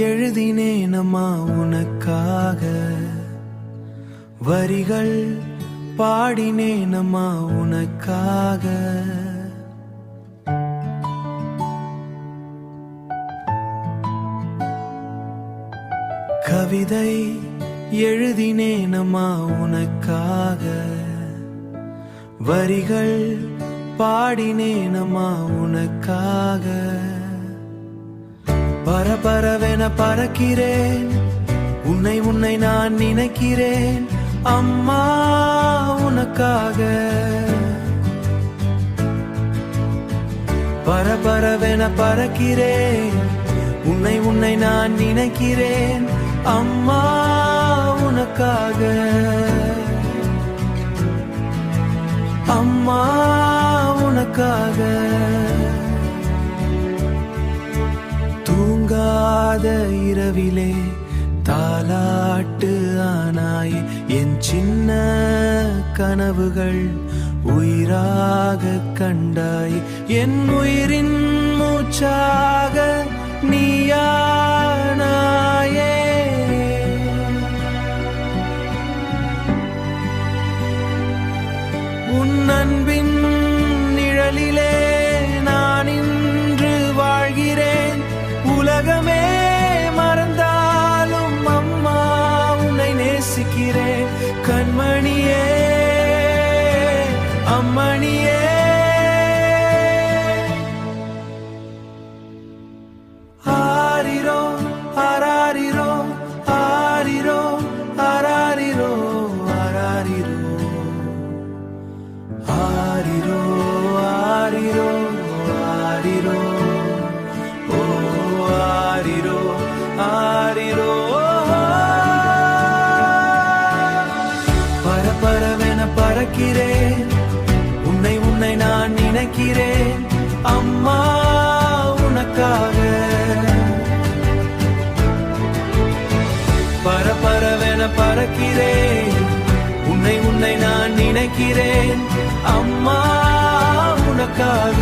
எழுதினேனம்மா உனக்காக, வரிகள் பாடினேனம்மா உனக்காக. கவிதை எழுதினேனம்மா உனக்காக, வரிகள் பாடினேனம்மா உனக்காக. பரபரவென பறக்கிறேன், உன்னை உன்னை நான் நினைக்கிறேன் அம்மா உனக்காக. பரபரவென பறக்கிறேன், உன்னை உன்னை நான் நினைக்கிறேன் அம்மா உனக்காக. அம்மா உனக்காக. தூங்காத இரவிலே தாலாட்டு ஆனாய், என் சின்ன கனவுகள் உயிராக கண்டாய். என் உயிரின் மூச்சாக நீயானாயே. உன் அன்பின் நிழலிலே நான் இன்று வாழ்கிறேன். உலகமே மறந்தாலும் அம்மா உன்னை நேசிக்கிறேன். கண்மணியே அம்மணியே. ஆரிரோ ஆராரிரோ ஆரிரோ ஆராரிரோ ஆராரிரோ ஆரிரோ ஆரிரோ ஆரிரோ ஓ ஆரிரோ ஆரிரோ. பரபரவென பறக்கிறேன், உன்னை உன்னை நான் நினைக்கிறேன் அம்மா உனக்காக. பரபரவென பறக்கிறேன், உன்னை உன்னை நான் நினைக்கிறேன் அம்மா உனக்காக.